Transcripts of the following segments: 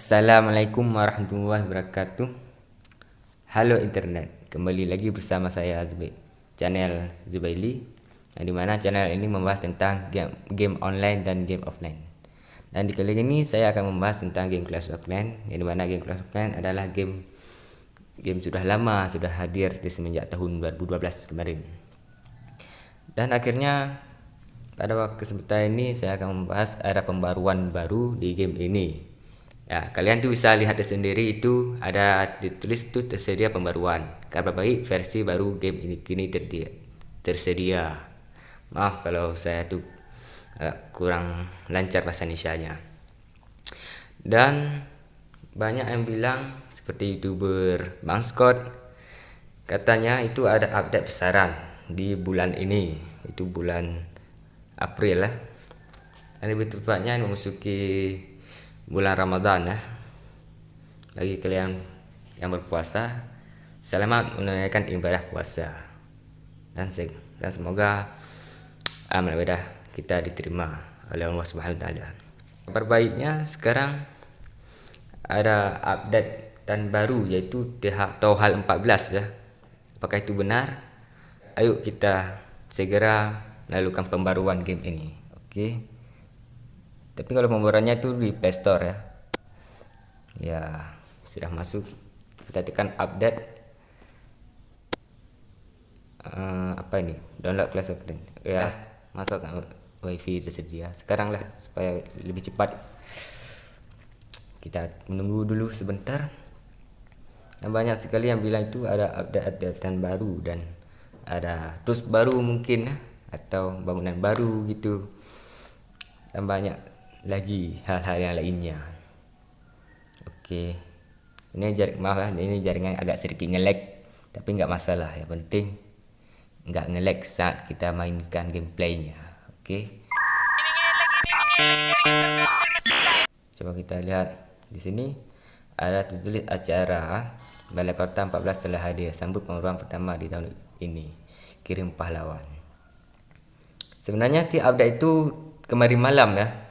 Assalamualaikum warahmatullahi wabarakatuh. Halo internet, kembali lagi bersama saya channel Zubaili, yang dimana channel ini membahas tentang game online dan game offline. Dan di kali ini saya akan membahas tentang game Clash of Clans, yang dimana game Clash of Clans adalah game sudah lama, sudah hadir di semenjak tahun 2012 kemarin. Dan akhirnya pada waktu kesempatan ini saya akan membahas ada pembaruan baru di game ini. Ya, kalian tuh bisa lihat sendiri, itu ada ditulis tuh tersedia pembaruan. Kabar baik, versi baru game ini kini tersedia. Maaf kalau saya tuh kurang lancar bahasa Indonesianya. Dan banyak yang bilang, seperti YouTuber Bang Scott, katanya itu ada update besaran di bulan ini, itu bulan April lah. Dan lebih tepatnya memasuki bulan Ramadan ya. Bagi kalian yang berpuasa, selamat menunaikan ibadah puasa. Dan semoga amal ibadah kita diterima oleh Allah Subhanahu wa taala. Kabar baiknya sekarang ada update dan baru, yaitu Tauhal 14 ya. Apakah itu benar? Ayo kita segera melakukan pembaruan game ini. Oke. Tapi kalau pembaruannya itu di Play Store ya. Ya, sudah masuk. Kita tekan update. Apa ini? Download Clash of Clans. Ya, masa sama WiFi tersedia. Sekarang lah supaya lebih cepat. Kita menunggu dulu sebentar. Dan banyak sekali yang bilang itu ada update-updatean baru dan ada tools baru mungkin ya, atau bangunan baru gitu. Dan banyak lagi hal-hal yang lainnya. Oke, ini maaf ya, ini jaringan agak sedikit nge-lag, tapi nggak masalah, yang penting nggak nge-lag saat kita mainkan gameplaynya. Oke, coba kita lihat di sini ada tertulis acara Balai Kota 14 telah hadir, sambut pembaruan pertama di tahun ini, kirim pahlawan. Sebenarnya update itu kemarin malam ya,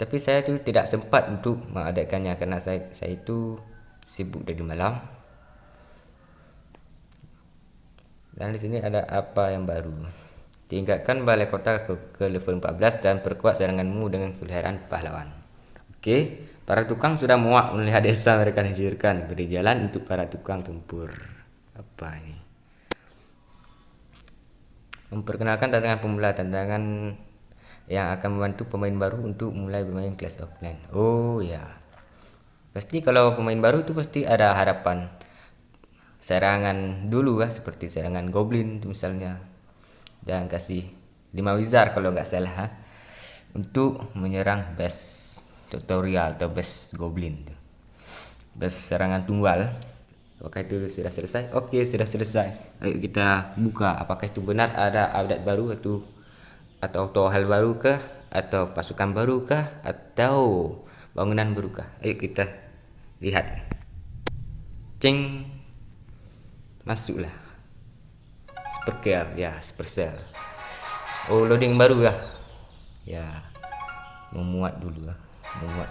tapi saya tuh tidak sempat untuk mengadakannya karena saya itu sibuk dari malam. Dan di sini ada apa yang baru? Tingkatkan balai kota ke level 14 dan perkuat seranganmu dengan peliharaan pahlawan. Oke, para tukang sudah muak melihat desa mereka dihancurkan. Beri jalan untuk para tukang tempur. Apa ini? Memperkenalkan tantangan pemula, tantangan yang akan membantu pemain baru untuk mulai bermain Clash of Clans. Oh ya, pasti kalau pemain baru itu pasti ada harapan serangan dulu ya, seperti serangan Goblin itu misalnya, dan kasih 5 wizard kalau nggak salah untuk menyerang base tutorial atau base Goblin, base serangan tunggal. Apakah itu sudah selesai? Oke, sudah selesai. Ayo kita buka apakah itu benar ada update baru atau hal baru kah, atau pasukan baru kah, atau bangunan baru kah. Ayo kita lihat. Ceng, masuklah Supercell ya, Supercell. Oh, loading baru ya. Ya, memuat dulu ya, memuat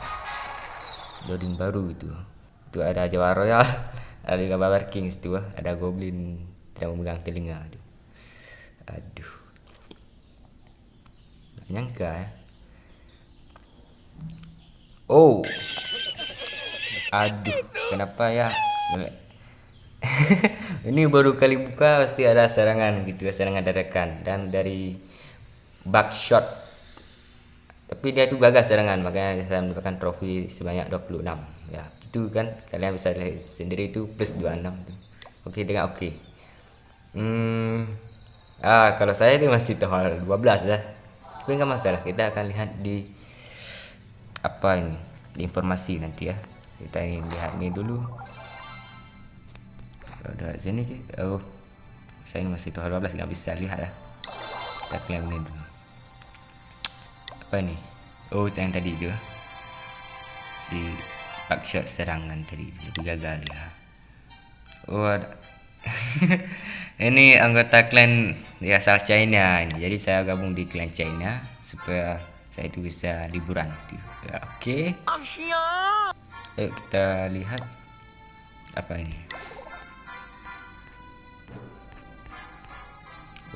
loading baru itu ada Jawa Royal, ada gambar King itu, ada Goblin tidak memegang telinga. Aduh, nyangka ya. Oh, aduh, kenapa ya? Ini baru kali buka pasti ada serangan gitu ya, serangan dadakan dan dari backshot. Tapi dia tuh gagal serangan, makanya saya mendapatkan trofi sebanyak 26 ya. Itu kan kalian bisa lihat sendiri, itu plus 26 tuh. Oke, dengan oke. Kalau saya ini masih tahun 12 ya. Tapi nggak masalah, kita akan lihat di apa ini, di informasi nanti ya. Kita ingin lihat ini dulu. Kalau dari sini, oh, saya ini masih tahun 12 nggak bisa lihat ya. Tapi yang ini dulu. Apa ini? Oh, yang tadi itu si backshot serangan tadi lebih gagal ya. Oh, ada. Ini anggota klan ya, asal China ini. Jadi saya gabung di klan China supaya saya itu bisa liburan gitu. Ya, oke. Ayo kita lihat apa ini.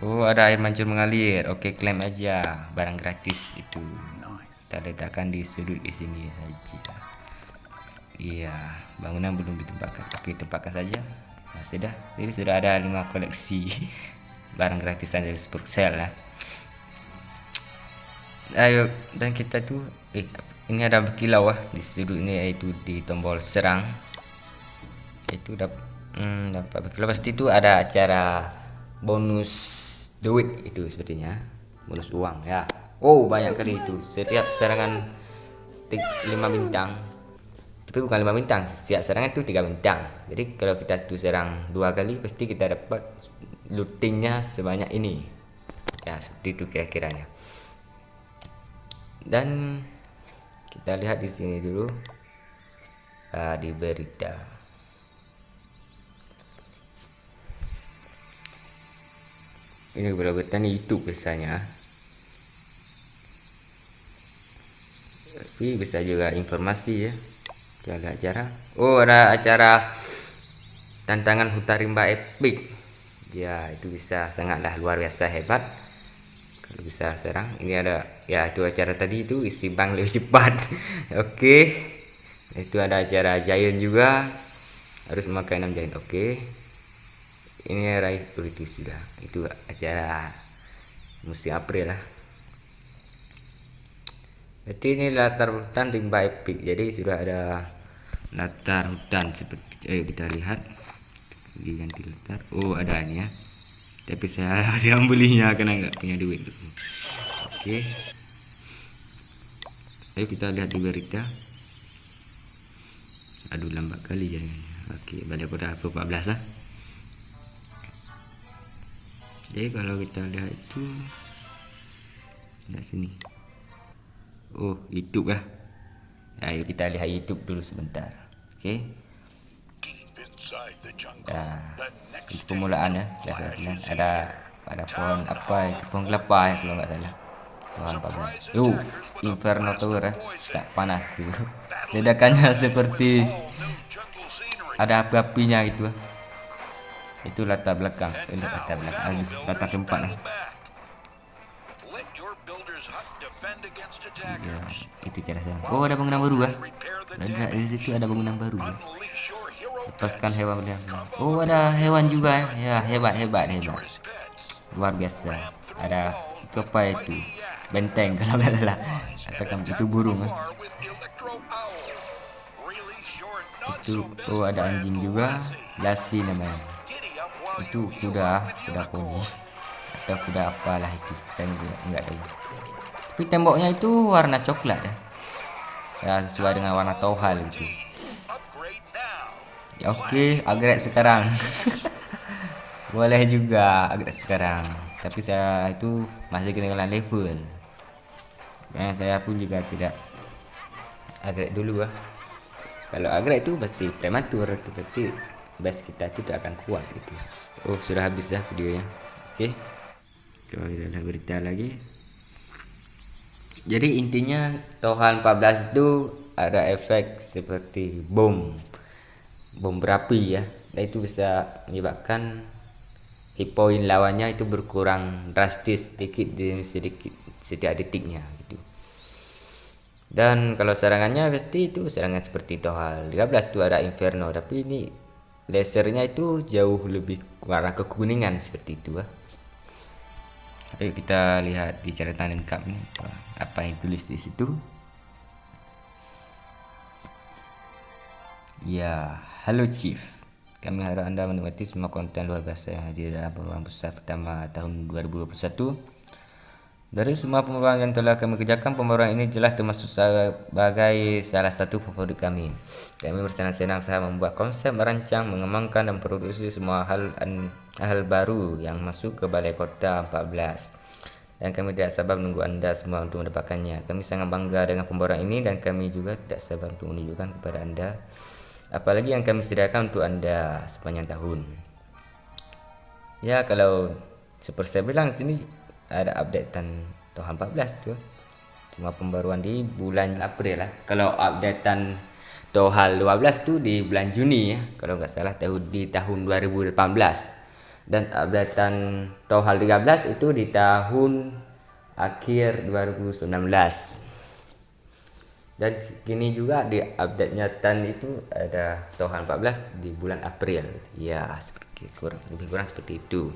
Oh, ada air mancur mengalir. Oke, klaim aja barang gratis itu. Kita letakkan di sudut di sini saja. Iya, bangunan belum ditempatkan. Oke, tempatkan saja. Nah, sudah. Jadi sudah ada 5 koleksi barang gratisan dari Supercell lah. Ayo, dan kita tuh ini ada berkilau di sudut ini, yaitu di tombol serang. Itu dapat berkilau, pasti itu ada acara bonus duit itu sepertinya, bonus uang ya. Oh, banyak kali itu setiap serangan 5 bintang, tapi bukan 5 bintang, setiap serangan itu 3 bintang. Jadi kalau kita tuh serang 2 kali pasti kita dapat lootingnya sebanyak ini ya, seperti itu kira-kiranya. Dan kita lihat di sini dulu di berita. Ini berita YouTube biasanya, tapi bisa juga informasi ya. Kita lihat acara. Oh, ada acara tantangan hutan rimba epic ya, itu bisa sangatlah luar biasa hebat kalau bisa serang. Ini ada ya, itu acara tadi itu isi bank lebih cepat. Oke, itu ada acara giant juga, harus memakai 6 giant. Oke, ini raih itu sudah, itu acara musim April lah. Berarti ini latar hutan rimba epic, jadi sudah ada latar hutan seperti. Ayo kita lihat, diganti latar. Oh, ada ini ya, tapi saya yang belinya karena nggak punya duit. Oke, ayo kita lihat di berita. Aduh, lambat kali jalannya. Oke, pada kota 14 lah. Jadi kalau kita lihat itu di sini. Oh, YouTube ya. Ayo kita lihat YouTube dulu sebentar. Oke. Nah, itu permulaan ya. Ada pohon apa itu, pohon kelapa ya kalau nggak salah. Pohon 14. Inferno Tower ya. Tak panas tuh. Ledakannya seperti ada api-apinya gitu. Itu latar belakang. Latar tempat lah. Ya, itu cara saya. Oh, ada bangunan baru ya. Di situ ada bangunan baru ya. Lepaskan hewan berlian. Oh, ada hewan juga ya. Hebat. Luar biasa. Ada itu apa itu? Benteng kalau nggak salah. Katakan itu burung ya. Itu ada anjing juga, Lassie namanya. Itu kuda poni atau kuda apalah itu, saya enggak tahu. Tapi temboknya itu warna coklat ya, sesuai dengan warna tauhal gitu ya. Oke, upgrade sekarang. Boleh juga upgrade sekarang, tapi saya itu masih ketinggalan level. Saya pun juga tidak upgrade dulu ya. Kalau upgrade itu pasti prematur, itu pasti base kita itu tidak akan kuat gitu. Oh, sudah habis ya videonya. Oke, coba kita lihat berita lagi. Jadi intinya Tohan 14 itu ada efek seperti bom berapi ya, dan itu bisa menyebabkan hit point lawannya itu berkurang drastis sedikit demi sedikit setiap detiknya gitu. Dan kalau serangannya pasti itu serangan seperti Tohal 13 itu ada Inferno, tapi ini lasernya itu jauh lebih warna kekuningan seperti itu ya. Ayo kita lihat di catatan lengkap ini apa yang tulis di situ. Ya, halo Chief. Kami harap Anda menikmati semua konten luar biasa yang hadir dalam pembaruan besar pertama tahun 2021. Dari semua pembaruan yang telah kami kerjakan, pembaruan ini jelas termasuk sebagai salah satu favorit kami. Kami bersenang-senang saya membuat konsep, merancang, mengembangkan dan produksi semua hal baru yang masuk ke Balai Kota 14. Dan kami tidak sabar menunggu Anda semua untuk mendapatkannya. Kami sangat bangga dengan pembaruan ini dan kami juga tidak sabar untuk menunjukkan kepada Anda apalagi yang kami sediakan untuk Anda sepanjang tahun. Ya, kalau seperti saya bilang sini ada updatean tahun 14 tuh. Cuma pembaruan di bulan April lah. Kalau updatean Tohal 12 tuh di bulan Juni ya, kalau nggak salah di tahun 2018. Dan updatean Tohal 13 itu di tahun akhir 2019. Dan kini juga di update nyatan itu ada Tohal 14 di bulan April. Ya, lebih kurang seperti itu.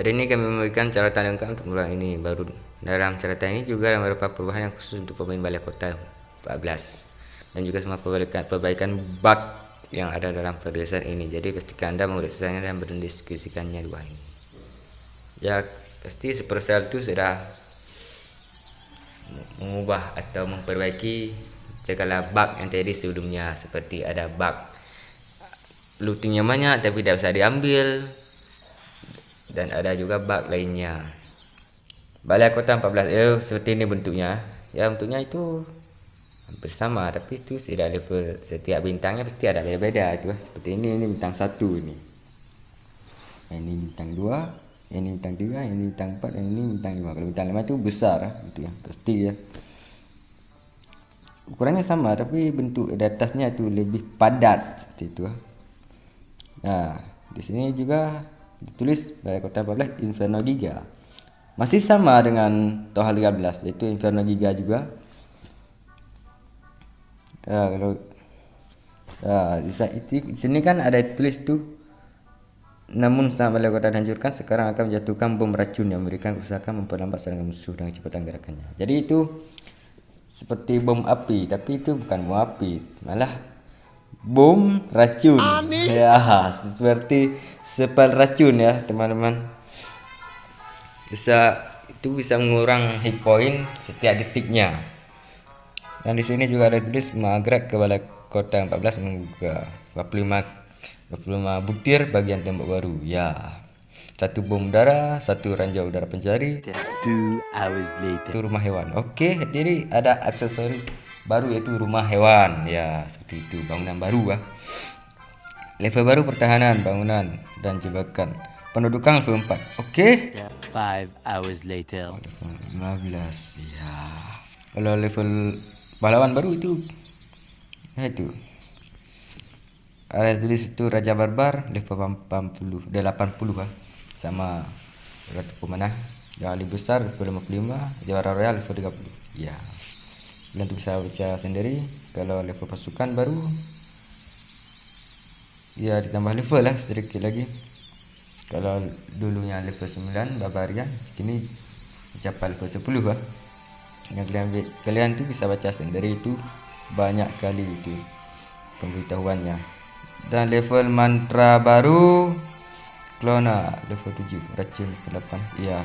Hari ini kami memberikan catatan lengkap untuk bulan ini baru. Dalam catatan ini juga ada beberapa perubahan yang khusus untuk pemain Balai Kota 14 dan juga semua perbaikan bug yang ada dalam perilisan ini. Jadi pastikan Anda memeriksakannya dan mendiskusikannya di bawah ini. Ya, pasti Supercell itu sudah mengubah atau memperbaiki segala bug yang tadi sebelumnya, seperti ada bug lootingnya banyak tapi tidak bisa diambil, dan ada juga bug lainnya. Balai Kota 14 seperti ini bentuknya. Ya, bentuknya itu hampir sama, tapi itu sudah level, setiap bintangnya pasti ada beda-beda itu. Seperti ini bintang 1 ini. Ini bintang 2, ini bintang 3, ini bintang 4, dan ini bintang 5. Kalau bintang 5 itu besar gitu ya, pasti ya. Ukurannya sama tapi bentuk di atasnya itu lebih padat seperti itu. Nah, di sini juga ditulis Balai Kota 14 Inferno Giga. Masih sama dengan Tohal 13, yaitu Inferno Giga juga. Di sini kan ada tulis tuh, namun setelah Balai Kota dihancurkan, sekarang akan menjatuhkan bom racun yang memberikan kerusakan, memperlambat serangan musuh dengan kecepatan gerakannya. Jadi itu seperti bom api, tapi itu bukan bom api, malah bom racun. Ya, seperti sepal racun ya teman-teman. Itu bisa mengurang hit point setiap detiknya. Dan di sini juga ada tulis magret ke Balai Kota 14 membuka 25 butir bagian tembok baru. Ya. 1 bom udara, 1 ranjau udara pencari. 2 hours later. Itu rumah hewan. Oke, jadi ada aksesoris baru yaitu rumah hewan. Ya, seperti itu, bangunan baru. Level baru pertahanan, bangunan dan jebakan. Pendudukan level 4. Oke. 5 hours later. 15 ya. Kalau level pahlawan baru itu itu ada tulis itu Raja Barbar level 80 sama Ratu Pemanah yang lebih besar level 55, Jawara Royal level 30 ya. Dan itu bisa baca sendiri. Kalau level pasukan baru ya ditambah level lah sedikit lagi. Kalau dulunya level 9 Barbarian, kini mencapai level 10 lah. Yang kalian tuh bisa baca sendiri, itu banyak kali itu pemberitahuannya. Dan level mantra baru Klona level 7, racun level 8 ya.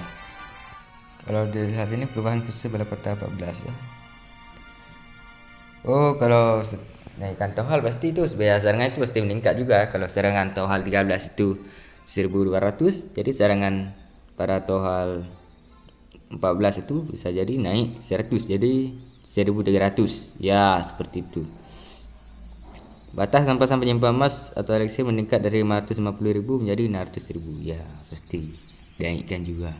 Kalau dilihat ini perubahan khusus Balai Kota 14 ya. Oh, kalau naikkan Tohal pasti itu serangan itu pasti meningkat juga. Kalau serangan Tohal 13 itu 1200, jadi serangan para Tohal 14 itu bisa jadi naik 100 jadi 1300 ya, seperti itu. Batas sampah penyimpan emas atau elixir meningkat dari 550.000 menjadi 600.000 ya, pasti dinaikkan juga.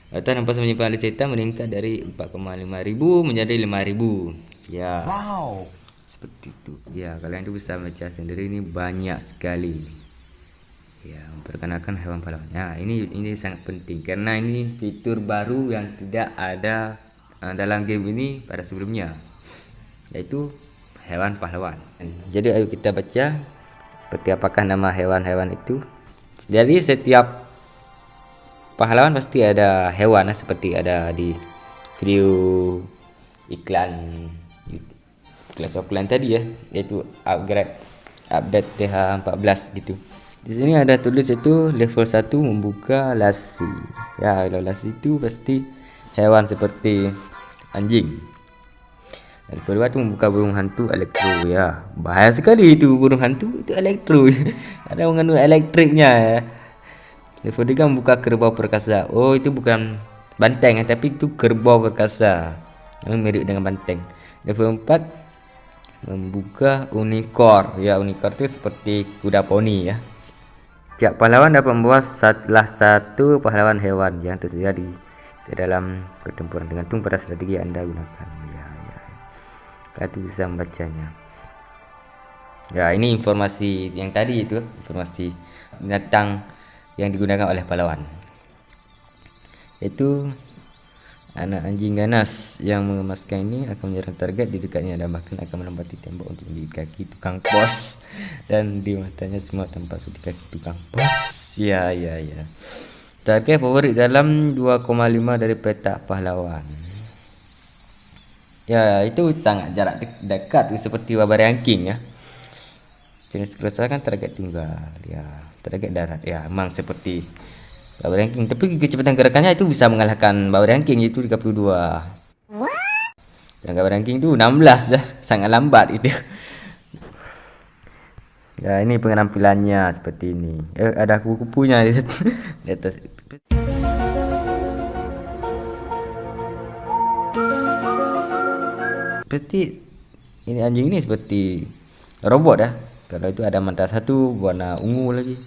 Batas sampah penyimpan elixir hitam meningkat dari 4,5.000 menjadi 5.000 ya. Wow, Seperti itu ya, kalian tuh bisa baca sendiri, ini banyak sekali ini. Ya, memperkenalkan hewan pahlawan. Nah, ini sangat penting karena ini fitur baru yang tidak ada dalam game ini pada sebelumnya, yaitu hewan pahlawan. Jadi ayo kita baca seperti apakah nama hewan-hewan itu. Jadi setiap pahlawan pasti ada hewan seperti ada di video iklan Clash of Clans tadi ya, yaitu update TH14 gitu. Di sini ada tulis itu level 1 membuka lasi. Ya, kalau lasi itu pasti hewan seperti anjing. Level 2 itu membuka burung hantu elektro ya. Bahaya sekali itu burung hantu itu elektro. Ada mengandung elektriknya ya. Level 3 membuka kerbau perkasa. Oh, itu bukan banteng tapi itu kerbau perkasa. Yang mirip dengan banteng. Level 4 membuka unicorn. Ya, unicorn itu seperti kuda poni ya. Tiap pahlawan dapat membawa salah satu pahlawan hewan yang tersedia di dalam pertempuran, tergantung pada strategi yang Anda gunakan. Ya. Kalian bisa membacanya. Ya, ini informasi yang tadi itu, informasi binatang yang digunakan oleh pahlawan. Itu anak anjing ganas yang mengemaskan ini akan menyerang target di dekatnya dan bahkan akan melompat tembok untuk menggigit kaki tukang pos, dan di matanya semua tampak seperti kaki tukang pos. Ya. Target favorit dalam 2,5 dari petak pahlawan. Ya, itu sangat jarak dekat seperti Baba Ranking ya. Jenis kerusakan target tunggal. Ya, target darat. Ya, memang seperti Baba Ranking, tapi kecepatan gerakannya itu bisa mengalahkan Baba Ranking, itu 32. Dan Baba Ranking itu 16 ya, sangat lambat itu. Ya, ini penampilannya seperti ini. Ada kupu-kupunya di atas. Seperti ini anjing ini seperti robot ya. Kalau itu ada mata satu warna ungu lagi.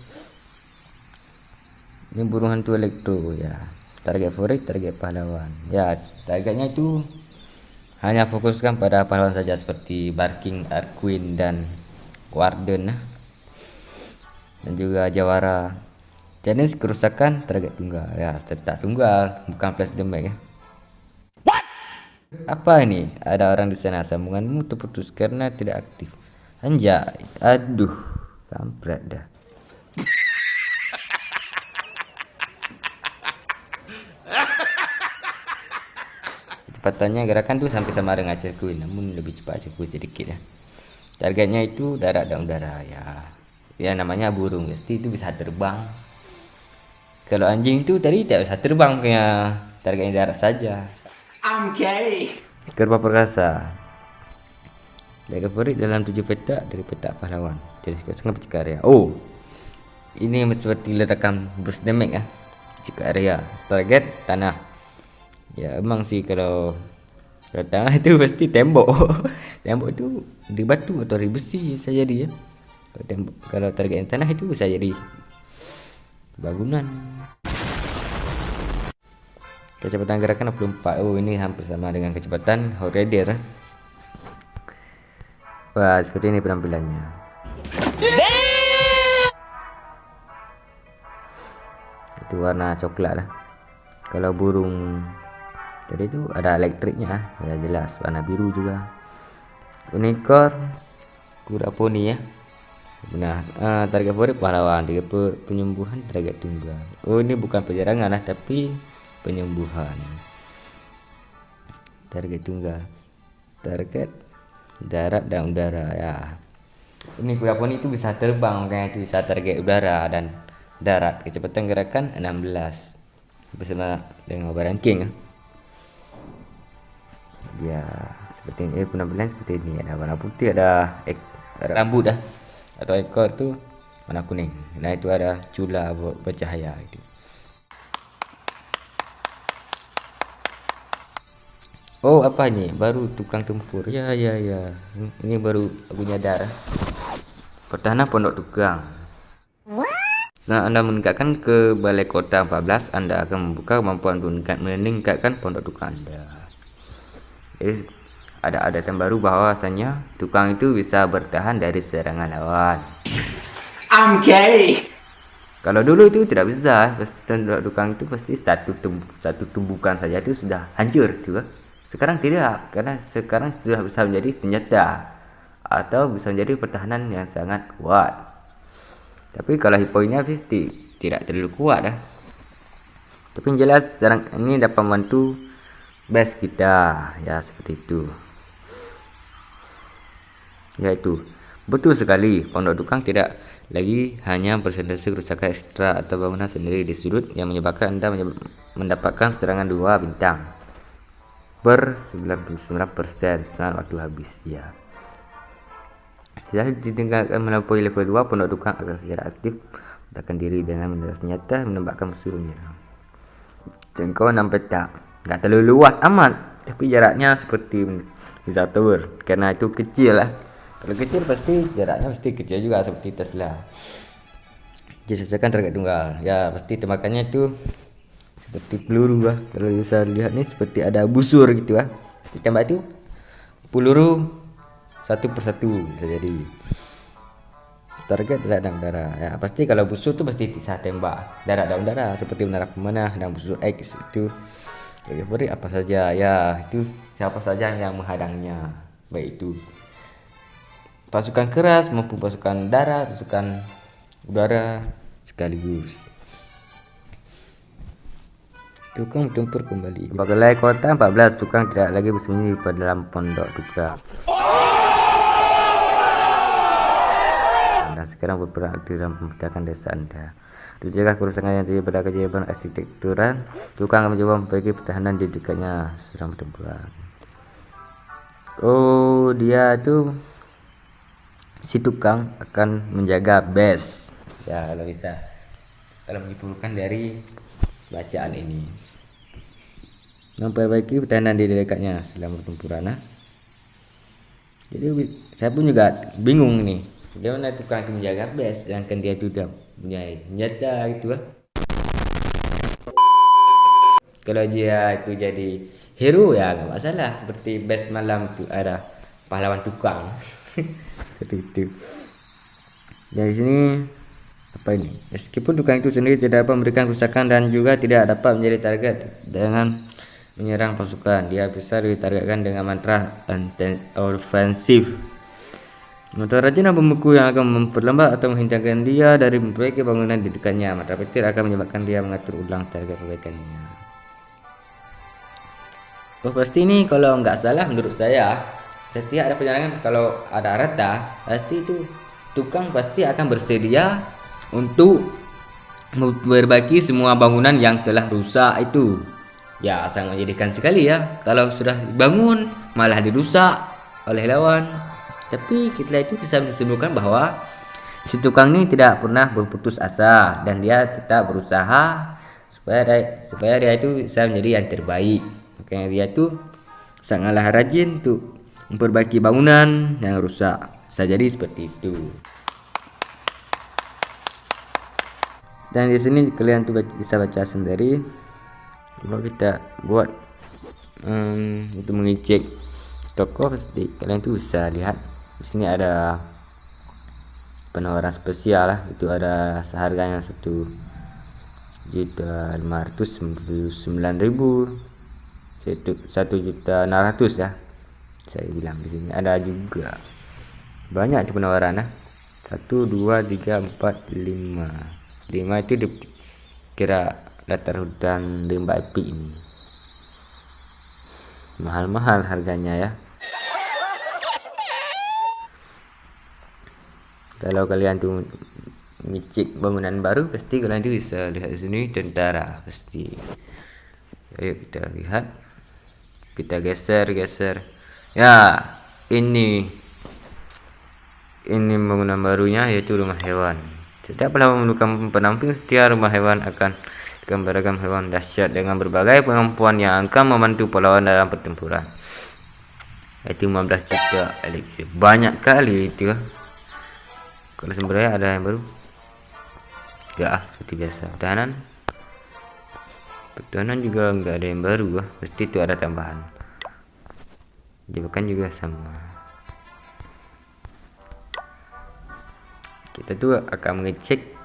Ini burung hantu elektro ya. Target favorit, target pahlawan. Ya, targetnya itu hanya fokuskan pada pahlawan saja seperti Barking, Arquin dan Warden dan juga Jawara. Jenis kerusakan target tunggal. Ya, tetap tunggal, bukan flash damage ya. Apa ini? Ada orang di sana, sambunganmu terputus karena tidak aktif. Anjay, aduh, kampret dah. Kecepatannya gerakan tuh sampai sama dengan circuit, namun lebih cepat circuit sedikit ya. Targetnya itu darat dan udara ya. Ya namanya burung, pasti itu bisa terbang. Kalau anjing itu tadi tidak bisa terbang, punya targetnya darat saja. I'm gay. Kerbau perkasa. Target favorit dalam 7 petak dari petak pahlawan. Jadi sangat bercakap. Oh, ini seperti ledakan burst damage ya. Cekak area. Target tanah. Ya emang sih kalau tanah itu pasti tembok. Tembok itu di batu atau di besi bisa jadi ya. Kalau target tanah itu bisa jadi bangunan. Kecepatan gerakan 64. Oh, ini hampir sama dengan kecepatan Hot Rider. Wah, seperti ini penampilannya. Itu warna coklat lah. Kalau burung tadi itu ada elektriknya ya, jelas warna biru juga. Unicorn, kuda poni ya. Nah, target favorit pahlawan, penyembuhan target tunggal. Oh, ini bukan penyerangan lah, tapi penyembuhan. Target tunggal, target darat dan udara ya. Ini kuda poni itu bisa terbang, makanya itu bisa target udara dan darat. Kecepatan gerakan 16 bersama dengan Baba Ranking ya. Seperti ini penampilan seperti ini. Ada warna putih, ada rambut dah atau ekor tu warna kuning. Nah, itu ada cula bercahaya itu. Oh, apa ni? Baru tukang tempur. Ya. Ini baru aku nyadar. Pertahanan pondok tukang. Saat Anda meningkatkan ke balai kota 14, Anda akan membuka kemampuan untuk meningkatkan pondok tukang Anda. Jadi, ada data baru bahwasanya tukang itu bisa bertahan dari serangan lawan. I'm gay. Kalau dulu itu tidak bisa, tukang itu pasti satu tumbukan saja itu sudah hancur juga. Sekarang tidak, karena sekarang sudah bisa menjadi senjata atau bisa menjadi pertahanan yang sangat kuat. Tapi kalau hipoinya pasti tidak terlalu kuat dah. Tapi yang jelas sekarang ini dapat membantu base kita ya, seperti itu. Yaitu betul sekali, pondok tukang tidak lagi hanya presentasi kerusakan ekstra atau bangunan sendiri di sudut yang menyebabkan Anda mendapatkan serangan 2 bintang per 99% saat waktu habis ya. Jadi ditingkatkan melampaui level 2, pondok tukang akan secara aktif letakkan diri dengan menembak senjata menembakkan musuhnya. Jangkau 6 petak, tidak terlalu luas amat, tapi jaraknya seperti Wizard Tower karena itu kecil lah. Kalau kecil pasti jaraknya pasti kecil juga seperti Tesla. Jadi sesuaikan target tunggal. Ya pasti tembakannya itu seperti peluru lah. Kalau bisa lihat nih seperti ada busur gitu lah. Pasti tembak itu peluru satu persatu bisa jadi. target darat dan udara. Ya pasti kalau musuh tuh pasti bisa tembak darat dan udara seperti menara pemanah dan musuh X itu. Beri apa saja ya, itu siapa saja yang menghadangnya, baik itu pasukan keras maupun pasukan darat, pasukan udara sekaligus. Tukang bertempur kembali. Bagai kota 14, tukang tidak lagi bersembunyi pada dalam pondok tukang. Dan sekarang berperang aktif dalam memecahkan desa Anda. Dijaga kerusakan yang terjadi pada keajaiban arsitekturan, tukang mencoba memperbaiki pertahanan di dekatnya sedang bertempuran. Oh, dia itu si tukang akan menjaga base. Ya, kalau bisa, kalau menyimpulkan dari bacaan ini, memperbaiki pertahanan di dekatnya sedang bertempuran. Jadi saya pun juga bingung nih, dia mana tukang itu menjaga base, sedangkan dia sudah punya senjata gitu lah. Kalau dia itu jadi hero ya nggak masalah, seperti base malam itu ada pahlawan tukang. Seperti itu. Dari sini apa ini? Meskipun tukang itu sendiri tidak dapat memberikan kerusakan dan juga tidak dapat menjadi target dengan menyerang pasukan, dia bisa ditargetkan dengan mantra offensif. Mantra rajin dan pembeku yang akan memperlambat atau menghentikan dia dari memperbaiki bangunan di dekatnya. Mantra petir akan menyebabkan dia mengatur ulang target perbaikannya. Oh pasti ini kalau nggak salah menurut saya, setiap ada penyerangan kalau ada rata, pasti itu tukang pasti akan bersedia untuk memperbaiki semua bangunan yang telah rusak itu. Ya sangat menyedihkan sekali ya kalau sudah dibangun malah dirusak oleh lawan. Tapi kita itu bisa menyimpulkan bahwa si tukang ini tidak pernah berputus asa dan dia tetap berusaha supaya dia itu bisa menjadi yang terbaik. Makanya dia itu sangatlah rajin untuk memperbaiki bangunan yang rusak. Bisa jadi seperti itu. Dan di sini kalian tuh bisa baca sendiri. Kalau kita buat untuk mengecek toko, pasti kalian tuh bisa lihat. Di sini ada penawaran spesial lah, itu ada seharganya 1.599.000, 1.600.000 ya. Saya bilang di sini ada juga banyak itu penawaran lah. 1, 2, 3, 4, 5 itu dikira latar hutan rimba epic ini. Mahal-mahal harganya ya. Kalau kalian tuh ngecek bangunan baru, pasti kalian tuh bisa lihat di sini tentara pasti. Ayo kita lihat, kita geser. Ya, ini bangunan barunya yaitu rumah hewan. Setiap pahlawan menemukan penamping setia rumah hewan akan beragam hewan dahsyat dengan berbagai kemampuan yang akan membantu pahlawan dalam pertempuran. Itu 15 juta elixir, banyak kali itu. Kalau sebenarnya ada yang baru enggak seperti biasa. Pertahanan juga enggak ada yang baru pasti itu ada tambahan. Jebakan juga sama. Kita tuh akan mengecek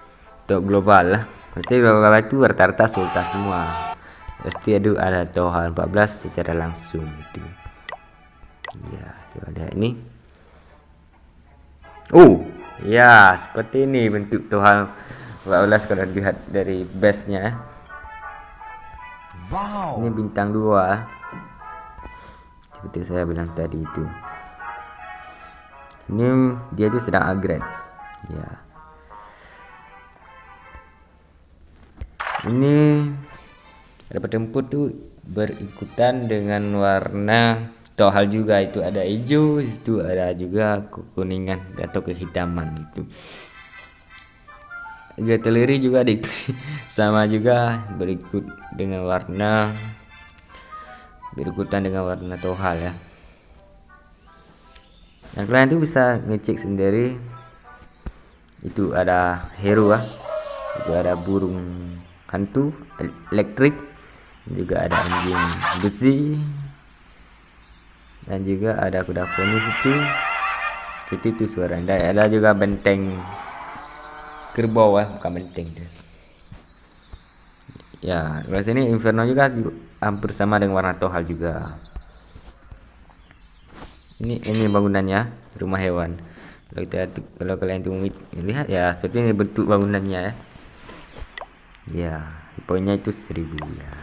untuk global lah. Pasti global itu rata-rata sultan semua. Pasti ada Tohal 14 secara langsung itu. Ya, itu ada ini. Ya, seperti ini bentuk Tohal 14 kalau dilihat dari base-nya. Wow. Ini bintang 2. Seperti saya bilang tadi itu. Ini dia itu sedang upgrade. Ya. Ini ada petempur tuh berikutan dengan warna Tohal juga, itu ada hijau, itu ada juga kekuningan atau kehitaman itu. Gateleri juga sama juga berikutan dengan warna Tohal ya. Yang kalian tuh bisa ngecek sendiri. Itu ada hero itu ada burung hantu elektrik, juga ada anjing besi, dan juga ada kuda poni situ itu suara. Dan ada juga benteng kerbau bukan benteng tuh. Ya, di sini Inferno juga hampir sama dengan warna Tohal juga. Ini bangunannya, rumah hewan. Kalau kalian tuh lihat ya, seperti ini bentuk bangunannya ya. Ya, poinnya itu 1000 ya.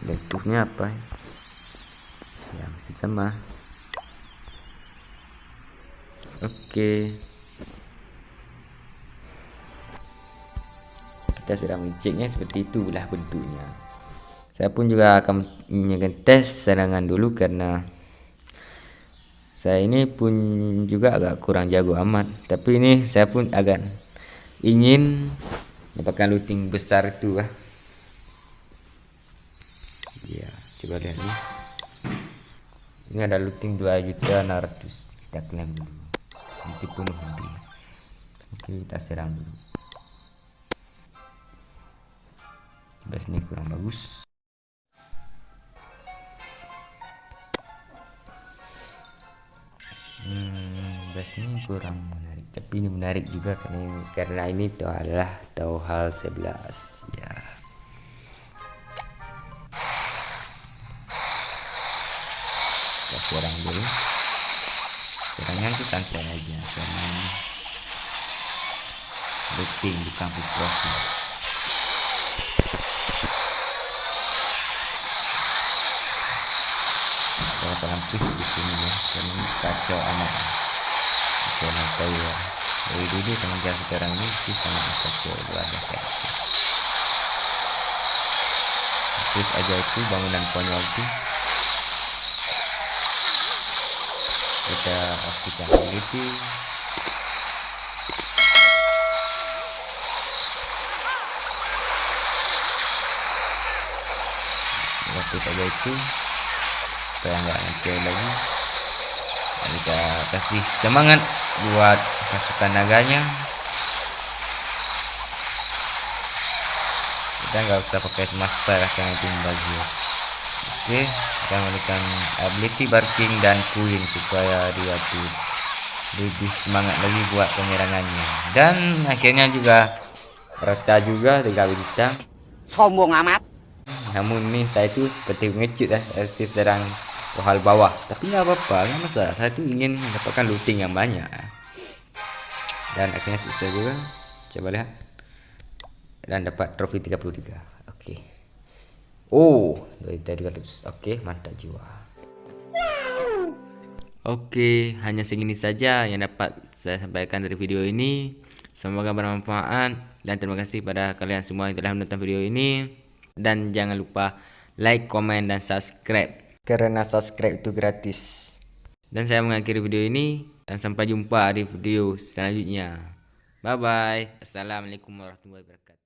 Bentuknya apa? Ya, masih sama. Oke. Kita sudah mengeceknya seperti itulah bentuknya. Saya pun juga akan ngetes serangan dulu karena saya ini pun juga agak kurang jago amat. Tapi ini saya pun agak ingin dapatkan looting besar itu lah. Ya, coba lihat nih. Ini ada looting 2.600.000. Kita klaim dulu. Nanti penuh nanti. Oke, kita serang dulu. Base ini kurang bagus. Base ini kurang menarik, tapi ini menarik juga karena ini itu adalah Tohal 11 ya. Kita serang dulu. Serangnya itu santai aja karena looting bukan push profit. Bakalan push di sini ya, karena ini kacau amat. Saya tahu ya, dari dulu sampai sekarang ini sih sangat kacau luar biasa. Terus aja itu bangunan konyol itu. Kita aktifkan ability. Waktu saja itu supaya nggak ngecek lagi. Kita kasih semangat buat pasukan naganya. Kita nggak usah pakai master karena itu membagi. Oke, kita menggunakan ability barking dan queen supaya dia tuh lebih semangat lagi buat penyerangannya. Dan akhirnya juga rata juga 3 bintang. Sombong amat. Namun ini saya tuh seperti ngecut ya, seperti serang Tohal bawah, tapi nggak apa-apa, nggak masalah. Saya tuh ingin mendapatkan looting yang banyak dan akhirnya sukses juga. Coba lihat dan dapat trofi 33. Oke. Oh, dari 300. Oke, mantap jiwa. Oke, hanya segini saja yang dapat saya sampaikan dari video ini. Semoga bermanfaat dan terima kasih pada kalian semua yang telah menonton video ini. Dan jangan lupa like, komen, dan subscribe karena subscribe itu gratis. Dan saya mengakhiri video ini dan sampai jumpa di video selanjutnya. Bye bye. Assalamualaikum warahmatullahi wabarakatuh.